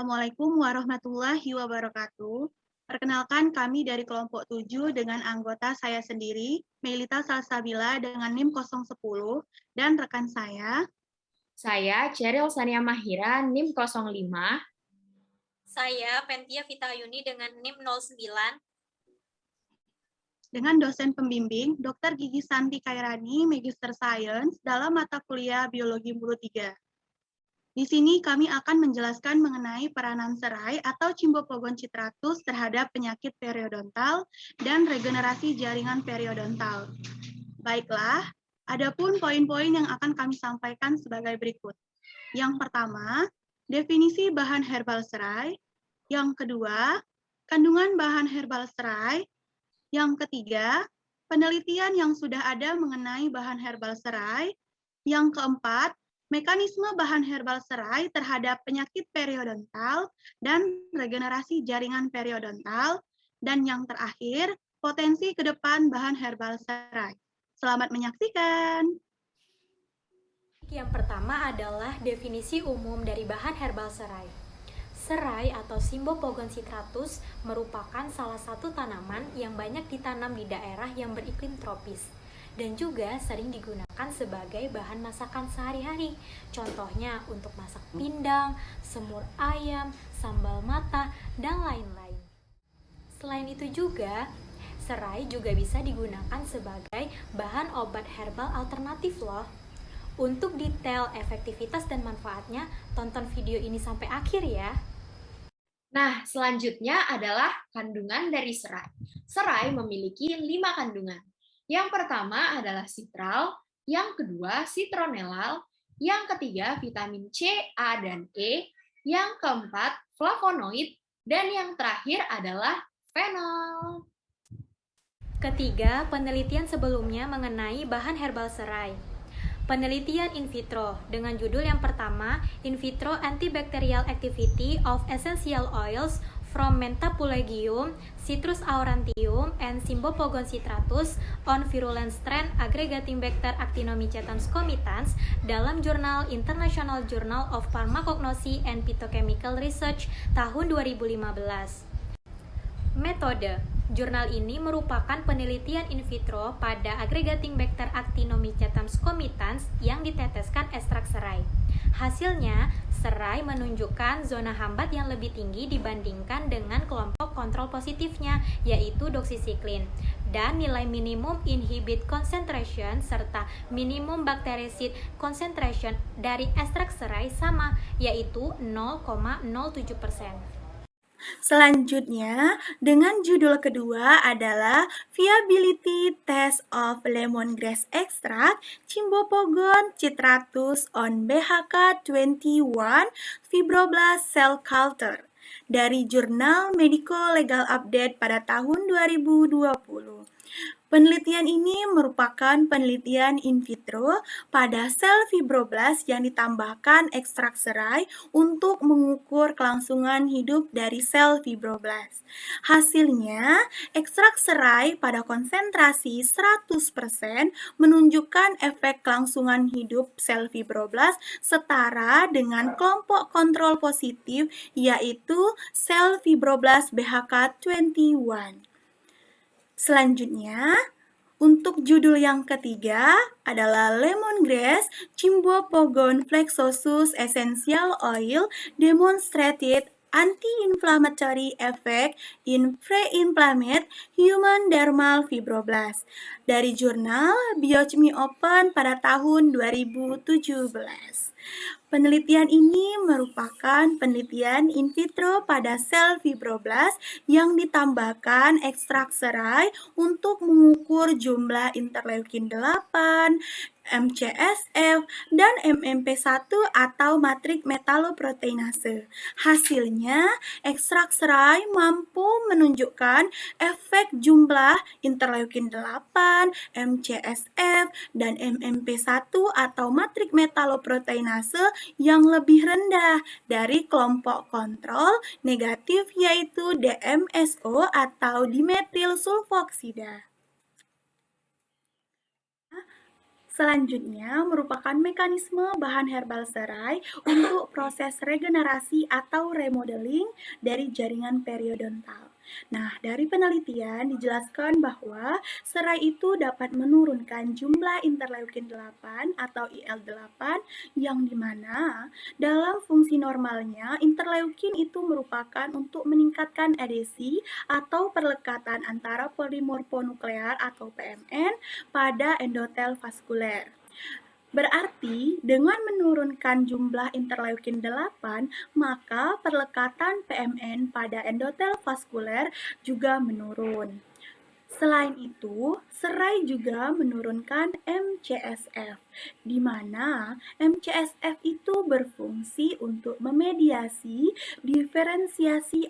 Assalamualaikum warahmatullahi wabarakatuh. Perkenalkan kami dari kelompok 7 dengan anggota saya sendiri, Melita Salsabila dengan NIM 010, dan rekan Saya Cheryl Sania Mahira, NIM 05. Saya Pentia Vitayuni dengan NIM 09. dengan dosen pembimbing Dr. Gigi Santi Kairani, Magister Science, dalam mata kuliah Biologi Mulut 3. Di sini kami akan menjelaskan mengenai peranan serai atau Cymbopogon citratus terhadap penyakit periodontal dan regenerasi jaringan periodontal. Baiklah, adapun poin-poin yang akan kami sampaikan sebagai berikut. Yang pertama, definisi bahan herbal serai. Yang kedua, kandungan bahan herbal serai. Yang ketiga, penelitian yang sudah ada mengenai bahan herbal serai. Yang keempat, mekanisme bahan herbal serai terhadap penyakit periodontal dan regenerasi jaringan periodontal. Dan yang terakhir, potensi ke depan bahan herbal serai. Selamat menyaksikan. Yang pertama adalah definisi umum dari bahan herbal serai. Serai atau Cymbopogon citratus merupakan salah satu tanaman yang banyak ditanam di daerah yang beriklim tropis dan juga sering digunakan sebagai bahan masakan sehari-hari. Contohnya untuk masak pindang, semur ayam, sambal mata, dan lain-lain. Selain itu juga, serai juga bisa digunakan sebagai bahan obat herbal alternatif loh. Untuk detail efektivitas dan manfaatnya, tonton video ini sampai akhir ya. Nah, selanjutnya adalah kandungan dari serai. Serai memiliki 5 kandungan. Yang pertama adalah sitral, yang kedua citronellal, yang ketiga vitamin C, A, dan E, yang keempat flavonoid, dan yang terakhir adalah fenol. Ketiga, penelitian sebelumnya mengenai bahan herbal serai. Penelitian in vitro dengan judul yang pertama, In vitro antibacterial activity of essential oils from Menthapulegium, Citrus aurantium, and Cymbopogon citratus on virulent strain aggregating bacter Actinomycetes comitans dalam jurnal International Journal of Pharmacognosy and Phytochemical Research tahun 2015. Metode. Jurnal ini merupakan penelitian in vitro pada aggregating bacter Actinomycetes comitans yang diteteskan ekstrak serai. Hasilnya, serai menunjukkan zona hambat yang lebih tinggi dibandingkan dengan kelompok kontrol positifnya, yaitu doxycycline. Dan nilai minimum inhibit concentration serta minimum bactericid concentration dari ekstrak serai sama, yaitu 0,07%. Selanjutnya, dengan judul kedua adalah Viability Test of Lemongrass Extract Cymbopogon citratus on BHK21 Fibroblast Cell Culture dari jurnal Medical Legal Update pada tahun 2020. Penelitian ini merupakan penelitian in vitro pada sel fibroblast yang ditambahkan ekstrak serai untuk mengukur kelangsungan hidup dari sel fibroblast. Hasilnya, ekstrak serai pada konsentrasi 100% menunjukkan efek kelangsungan hidup sel fibroblast setara dengan kelompok kontrol positif, yaitu sel fibroblast BHK21. Selanjutnya, untuk judul yang ketiga adalah Lemongrass Cymbopogon flexosus essential oil demonstrated anti-inflammatory effect in pre-inflamed human dermal fibroblast dari jurnal Biochemie Open pada tahun 2017. Penelitian ini merupakan penelitian in vitro pada sel fibroblast yang ditambahkan ekstrak serai untuk mengukur jumlah interleukin 8, MCSF, dan MMP1 atau matrik metaloproteinase. Hasilnya, ekstrak serai mampu menunjukkan efek jumlah interleukin 8, MCSF, dan MMP1 atau matrik metaloproteinase yang lebih rendah dari kelompok kontrol negatif, yaitu DMSO atau dimetil sulfoksida. Selanjutnya merupakan mekanisme bahan herbal serai untuk proses regenerasi atau remodeling dari jaringan periodontal. Nah, dari penelitian dijelaskan bahwa serai itu dapat menurunkan jumlah interleukin 8 atau IL-8 yang dimana dalam fungsi normalnya interleukin itu merupakan untuk meningkatkan adhesi atau perlekatan antara polimorfonuklear atau PMN pada endotel vaskuler. Berarti, dengan menurunkan jumlah interleukin 8, maka perlekatan PMN pada endotel vaskuler juga menurun. Selain itu, serai juga menurunkan MCSF, di mana MCSF itu berfungsi untuk memediasi diferensiasi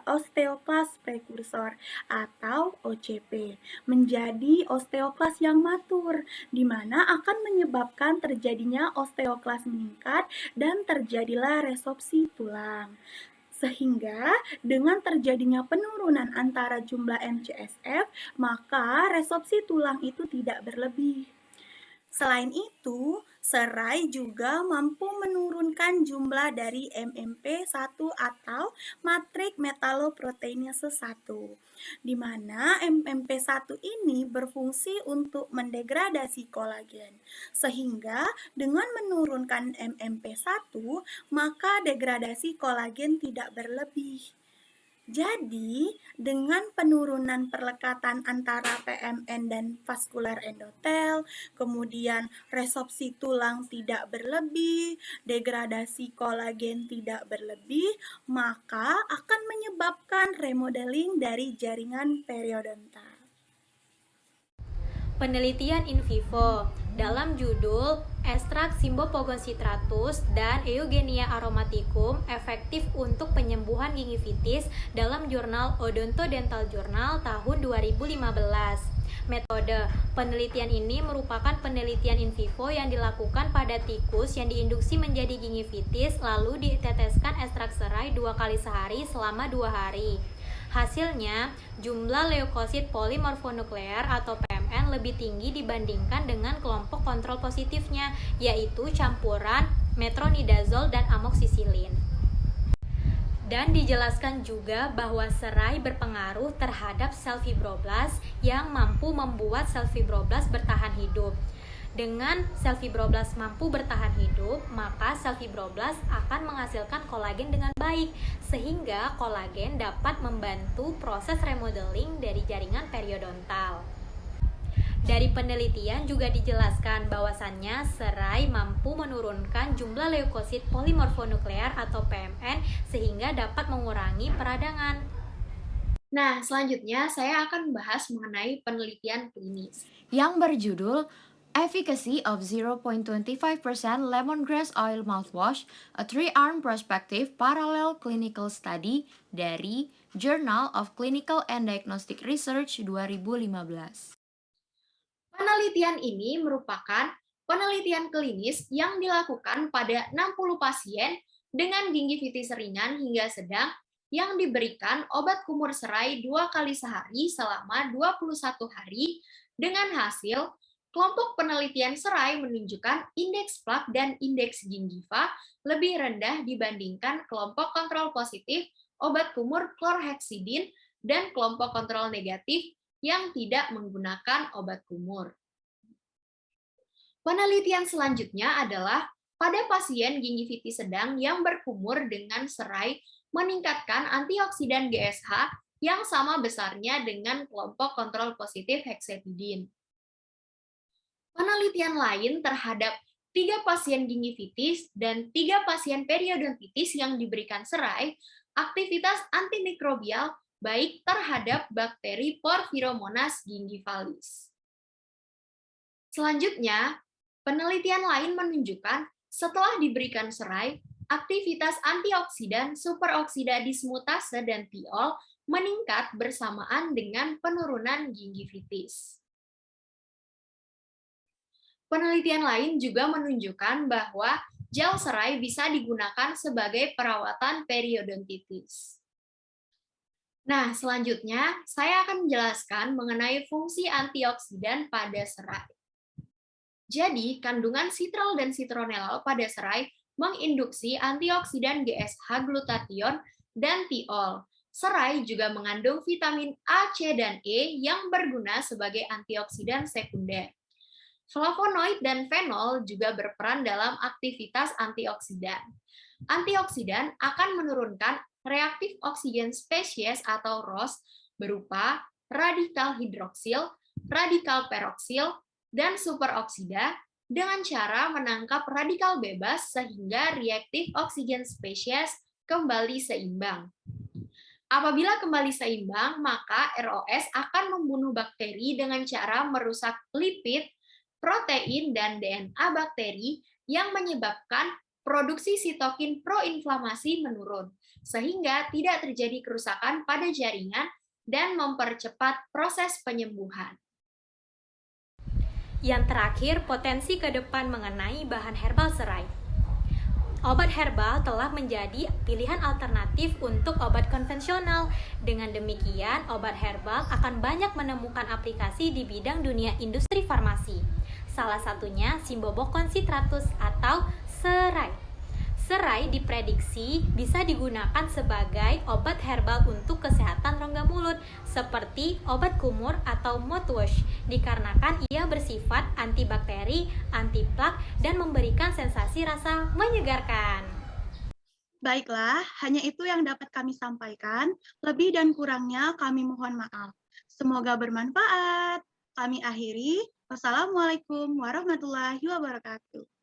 osteoklas prekursor atau OCP menjadi osteoklas yang matur, di mana akan menyebabkan terjadinya osteoklas meningkat dan terjadilah resorpsi tulang. Sehingga dengan terjadinya penurunan antara jumlah MCSF, maka resorpsi tulang itu tidak berlebih. Selain itu, serai juga mampu menurunkan jumlah dari MMP1 atau matrik metaloproteinase 1, di mana MMP1 ini berfungsi untuk mendegradasi kolagen. Sehingga dengan menurunkan MMP1, maka degradasi kolagen tidak berlebih. Jadi, dengan penurunan perlekatan antara PMN dan vaskular endotel, kemudian resorpsi tulang tidak berlebih, degradasi kolagen tidak berlebih, maka akan menyebabkan remodeling dari jaringan periodontal. Penelitian in vivo dalam judul Ekstrak Cymbopogon citratus dan Eugenia aromaticum efektif untuk penyembuhan gingivitis dalam jurnal Odontodental Journal tahun 2015. Metode penelitian ini merupakan penelitian in vivo yang dilakukan pada tikus yang diinduksi menjadi gingivitis lalu diteteskan ekstrak serai 2 kali sehari selama 2 hari. Hasilnya, jumlah leukosit polimorfonuklear atau PMN lebih tinggi dibandingkan dengan kelompok kontrol positifnya, yaitu campuran metronidazol dan amoksisilin. Dan dijelaskan juga bahwa serai berpengaruh terhadap sel fibroblast yang mampu membuat sel fibroblast bertahan hidup. Dengan sel fibroblast mampu bertahan hidup, maka sel fibroblast akan menghasilkan kolagen dengan baik, sehingga kolagen dapat membantu proses remodeling dari jaringan periodontal. Dari penelitian juga dijelaskan bahwasannya serai mampu menurunkan jumlah leukosit polimorfonuklear atau PMN sehingga dapat mengurangi peradangan. Nah, selanjutnya saya akan membahas mengenai penelitian klinis yang berjudul Efficacy of 0.25% Lemongrass Oil Mouthwash, a 3-arm prospective parallel clinical study dari Journal of Clinical and Diagnostic Research 2015. Penelitian ini merupakan penelitian klinis yang dilakukan pada 60 pasien dengan gingivitis ringan hingga sedang yang diberikan obat kumur serai 2 kali sehari selama 21 hari dengan hasil kelompok penelitian serai menunjukkan indeks plak dan indeks gingiva lebih rendah dibandingkan kelompok kontrol positif obat kumur chlorhexidine dan kelompok kontrol negatif yang tidak menggunakan obat kumur. Penelitian selanjutnya adalah pada pasien gingivitis sedang yang berkumur dengan serai meningkatkan antioksidan GSH yang sama besarnya dengan kelompok kontrol positif hexepidin. Penelitian lain terhadap 3 pasien gingivitis dan 3 pasien periodontitis yang diberikan serai, aktivitas antimikrobial baik terhadap bakteri Porphyromonas gingivalis. Selanjutnya, penelitian lain menunjukkan setelah diberikan serai, aktivitas antioksidan superoksida dismutase dan tiol meningkat bersamaan dengan penurunan gingivitis. Penelitian lain juga menunjukkan bahwa gel serai bisa digunakan sebagai perawatan periodontitis. Nah, selanjutnya saya akan menjelaskan mengenai fungsi antioksidan pada serai. Jadi, kandungan sitral dan citronellal pada serai menginduksi antioksidan GSH glutathione dan tiol. Serai juga mengandung vitamin A, C, dan E yang berguna sebagai antioksidan sekunder. Flavonoid dan fenol juga berperan dalam aktivitas antioksidan. Antioksidan akan menurunkan reaktif oksigen spesies atau ROS berupa radikal hidroksil, radikal peroksil, dan superoksida dengan cara menangkap radikal bebas sehingga reaktif oksigen spesies kembali seimbang. Apabila kembali seimbang, maka ROS akan membunuh bakteri dengan cara merusak lipid, protein, dan DNA bakteri yang menyebabkan produksi sitokin proinflamasi menurun, sehingga tidak terjadi kerusakan pada jaringan dan mempercepat proses penyembuhan. Yang terakhir, potensi ke depan mengenai bahan herbal serai. Obat herbal telah menjadi pilihan alternatif untuk obat konvensional. Dengan demikian, obat herbal akan banyak menemukan aplikasi di bidang dunia industri farmasi. Salah satunya Simbobocon citratus atau serai. Serai diprediksi bisa digunakan sebagai obat herbal untuk kesehatan rongga mulut, seperti obat kumur atau mouthwash, dikarenakan ia bersifat antibakteri, antiplak, dan memberikan sensasi rasa menyegarkan. Baiklah, hanya itu yang dapat kami sampaikan. Lebih dan kurangnya kami mohon maaf. Semoga bermanfaat. Kami akhiri. Wassalamualaikum warahmatullahi wabarakatuh.